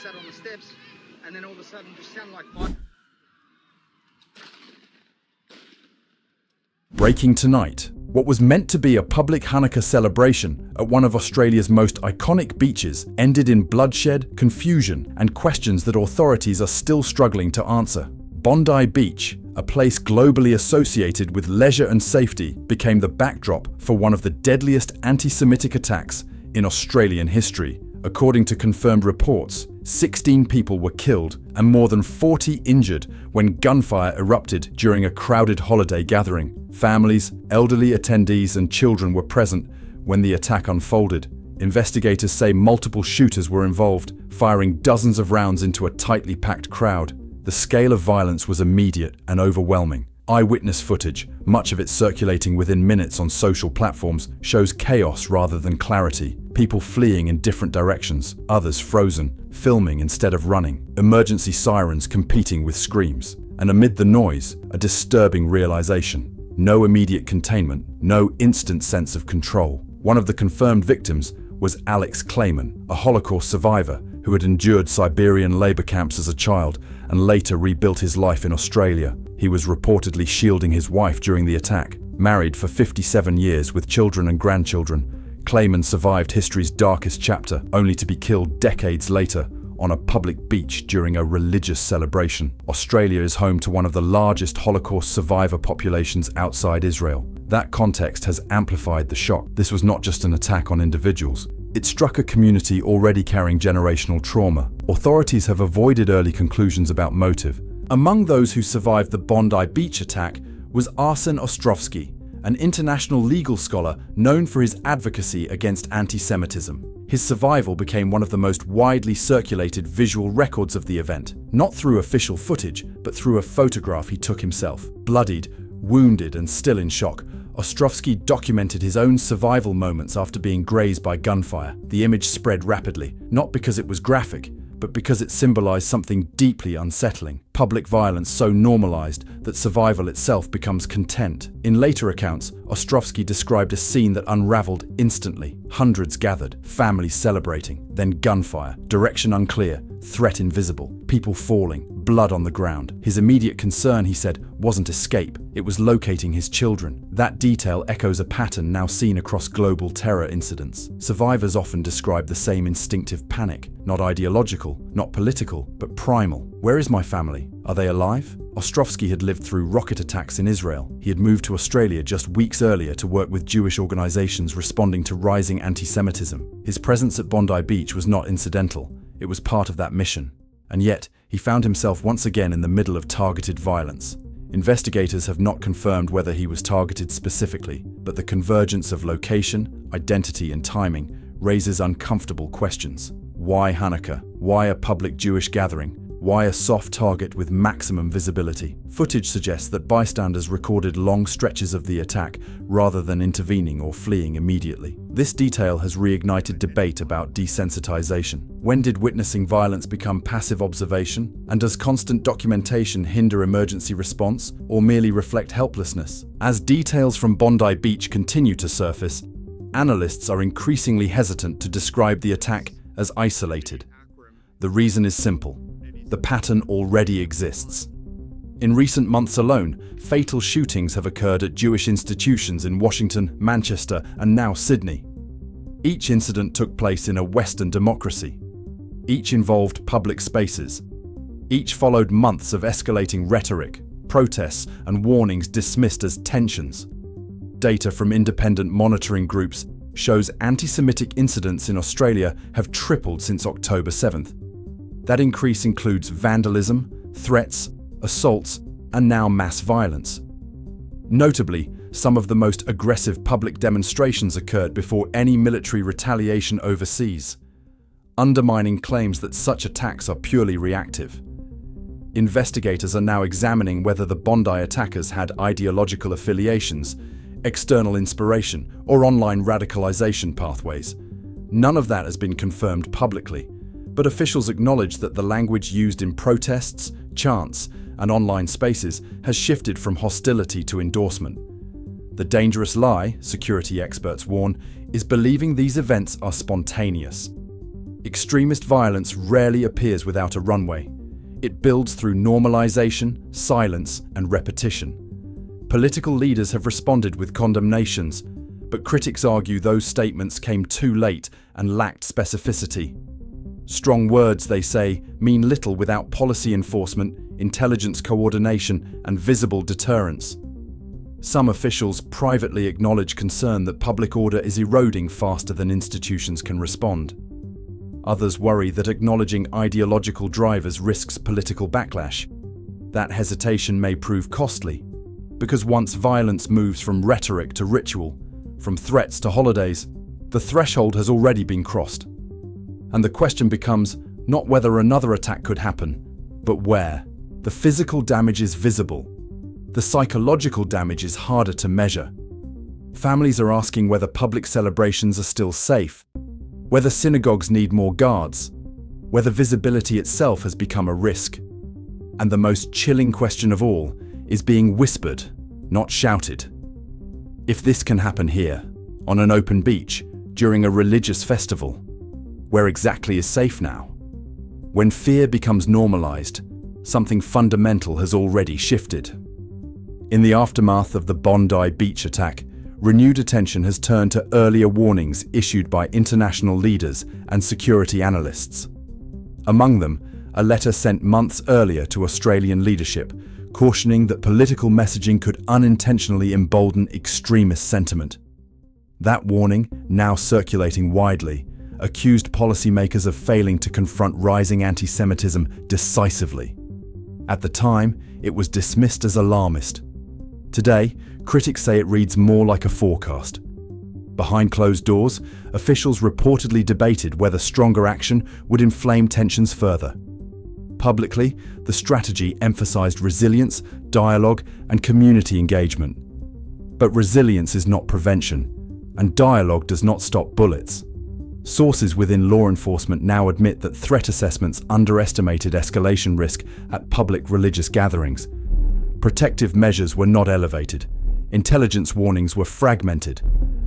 sat on the steps, and then all of a sudden just sounded like fire. Breaking tonight. What was meant to be a public Hanukkah celebration at one of Australia's most iconic beaches ended in bloodshed, confusion, and questions that authorities are still struggling to answer. Bondi Beach, a place globally associated with leisure and safety, became the backdrop for one of the deadliest anti-Semitic attacks in Australian history. According to confirmed reports, 16 people were killed and more than 40 injured when gunfire erupted during a crowded holiday gathering. Families, elderly attendees, and children were present when the attack unfolded. Investigators say multiple shooters were involved, firing dozens of rounds into a tightly packed crowd. The scale of violence was immediate and overwhelming. Eyewitness footage, much of it circulating within minutes on social platforms, shows chaos rather than clarity. People fleeing in different directions, others frozen, filming instead of running. Emergency sirens competing with screams. And amid the noise, a disturbing realization. No immediate containment, no instant sense of control. One of the confirmed victims was Alex Klayman, a Holocaust survivor who had endured Siberian labor camps as a child and later rebuilt his life in Australia. He was reportedly shielding his wife during the attack. Married for 57 years with children and grandchildren, Klayman survived history's darkest chapter, only to be killed decades later on a public beach during a religious celebration. Australia is home to one of the largest Holocaust survivor populations outside Israel. That context has amplified the shock. This was not just an attack on individuals. It struck a community already carrying generational trauma. Authorities have avoided early conclusions about motive. Among those who survived the Bondi Beach attack was Arsen Ostrovsky, an international legal scholar known for his advocacy against anti-Semitism. His survival became one of the most widely circulated visual records of the event, not through official footage, but through a photograph he took himself. Bloodied, wounded, and still in shock, Ostrovsky documented his own survival moments after being grazed by gunfire. The image spread rapidly, not because it was graphic, but because it symbolized something deeply unsettling. Public violence so normalized that survival itself becomes content. In later accounts, Ostrovsky described a scene that unraveled instantly. Hundreds gathered, families celebrating, then gunfire, direction unclear, threat invisible, people falling, blood on the ground. His immediate concern, he said, wasn't escape, it was locating his children. That detail echoes a pattern now seen across global terror incidents. Survivors often describe the same instinctive panic, not ideological, not political, but primal. Where is my family? Are they alive? Ostrovsky had lived through rocket attacks in Israel. He had moved to Australia just weeks earlier to work with Jewish organizations responding to rising anti-Semitism. His presence at Bondi Beach was not incidental. It was part of that mission. And yet, he found himself once again in the middle of targeted violence. Investigators have not confirmed whether he was targeted specifically, but the convergence of location, identity, and timing raises uncomfortable questions. Why Hanukkah? Why a public Jewish gathering? Why a soft target with maximum visibility? Footage suggests that bystanders recorded long stretches of the attack rather than intervening or fleeing immediately. This detail has reignited debate about desensitization. When did witnessing violence become passive observation? And does constant documentation hinder emergency response or merely reflect helplessness? As details from Bondi Beach continue to surface, analysts are increasingly hesitant to describe the attack as isolated. The reason is simple. The pattern already exists. In recent months alone, fatal shootings have occurred at Jewish institutions in Washington, Manchester, and now Sydney. Each incident took place in a Western democracy. Each involved public spaces. Each followed months of escalating rhetoric, protests, and warnings dismissed as tensions. Data from independent monitoring groups shows anti-Semitic incidents in Australia have tripled since October 7th. That increase includes vandalism, threats, assaults, and now mass violence. Notably, some of the most aggressive public demonstrations occurred before any military retaliation overseas, undermining claims that such attacks are purely reactive. Investigators are now examining whether the Bondi attackers had ideological affiliations, external inspiration, or online radicalization pathways. None of that has been confirmed publicly, but officials acknowledge that the language used in protests, chants, and online spaces has shifted from hostility to endorsement. The dangerous lie, security experts warn, is believing these events are spontaneous. Extremist violence rarely appears without a runway. It builds through normalization, silence, and repetition. Political leaders have responded with condemnations, but critics argue those statements came too late and lacked specificity. Strong words, they say, mean little without policy enforcement, intelligence coordination, and visible deterrence. Some officials privately acknowledge concern that public order is eroding faster than institutions can respond. Others worry that acknowledging ideological drivers risks political backlash. That hesitation may prove costly, because once violence moves from rhetoric to ritual, from threats to holidays, the threshold has already been crossed. And the question becomes not whether another attack could happen, but where. The physical damage is visible. The psychological damage is harder to measure. Families are asking whether public celebrations are still safe, whether synagogues need more guards, whether visibility itself has become a risk. And the most chilling question of all is being whispered, not shouted. If this can happen here, on an open beach, during a religious festival, where exactly is safe now? When fear becomes normalized, something fundamental has already shifted. In the aftermath of the Bondi Beach attack, renewed attention has turned to earlier warnings issued by international leaders and security analysts. Among them, a letter sent months earlier to Australian leadership, cautioning that political messaging could unintentionally embolden extremist sentiment. That warning, now circulating widely, accused policymakers of failing to confront rising anti-Semitism decisively. At the time, it was dismissed as alarmist. Today, critics say it reads more like a forecast. Behind closed doors, officials reportedly debated whether stronger action would inflame tensions further. Publicly, the strategy emphasized resilience, dialogue, and community engagement. But resilience is not prevention, and dialogue does not stop bullets. Sources within law enforcement now admit that threat assessments underestimated escalation risk at public religious gatherings. Protective measures were not elevated. Intelligence warnings were fragmented.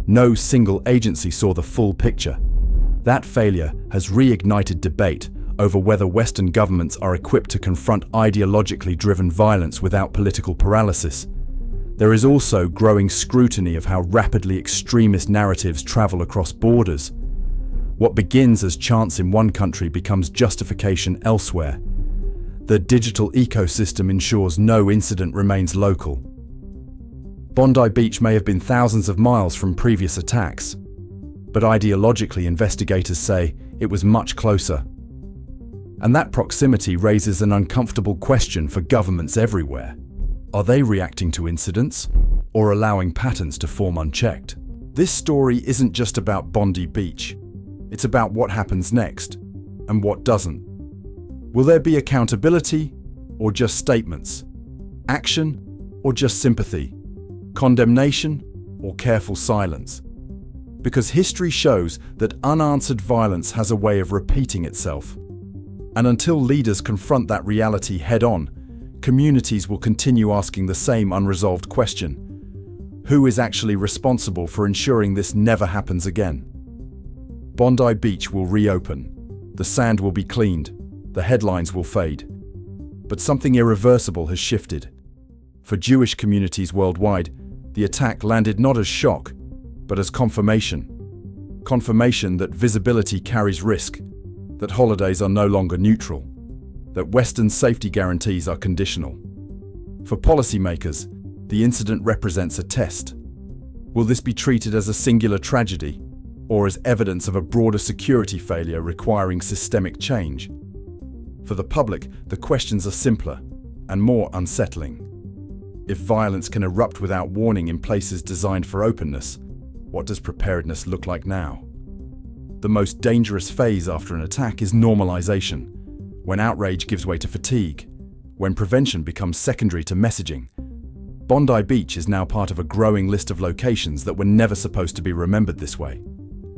No single agency saw the full picture. That failure has reignited debate over whether Western governments are equipped to confront ideologically driven violence without political paralysis. There is also growing scrutiny of how rapidly extremist narratives travel across borders. What begins as chance in one country becomes justification elsewhere. The digital ecosystem ensures no incident remains local. Bondi Beach may have been thousands of miles from previous attacks, but ideologically investigators say it was much closer. And that proximity raises an uncomfortable question for governments everywhere. Are they reacting to incidents or allowing patterns to form unchecked? This story isn't just about Bondi Beach. It's about what happens next and what doesn't. Will there be accountability or just statements? Action or just sympathy? Condemnation or careful silence? Because history shows that unanswered violence has a way of repeating itself. And until leaders confront that reality head-on, communities will continue asking the same unresolved question. Who is actually responsible for ensuring this never happens again? Bondi Beach will reopen. The sand will be cleaned. The headlines will fade. But something irreversible has shifted. For Jewish communities worldwide, the attack landed not as shock, but as confirmation. Confirmation that visibility carries risk, that holidays are no longer neutral, that Western safety guarantees are conditional. For policymakers, the incident represents a test. Will this be treated as a singular tragedy, or as evidence of a broader security failure requiring systemic change? For the public, the questions are simpler and more unsettling. If violence can erupt without warning in places designed for openness, what does preparedness look like now? The most dangerous phase after an attack is normalization, when outrage gives way to fatigue, when prevention becomes secondary to messaging. Bondi Beach is now part of a growing list of locations that were never supposed to be remembered this way.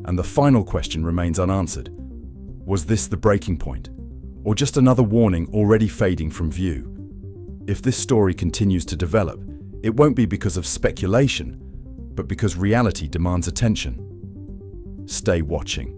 And the final question remains unanswered. Was this the breaking point? Or just another warning already fading from view? If this story continues to develop, it won't be because of speculation, but because reality demands attention. Stay watching.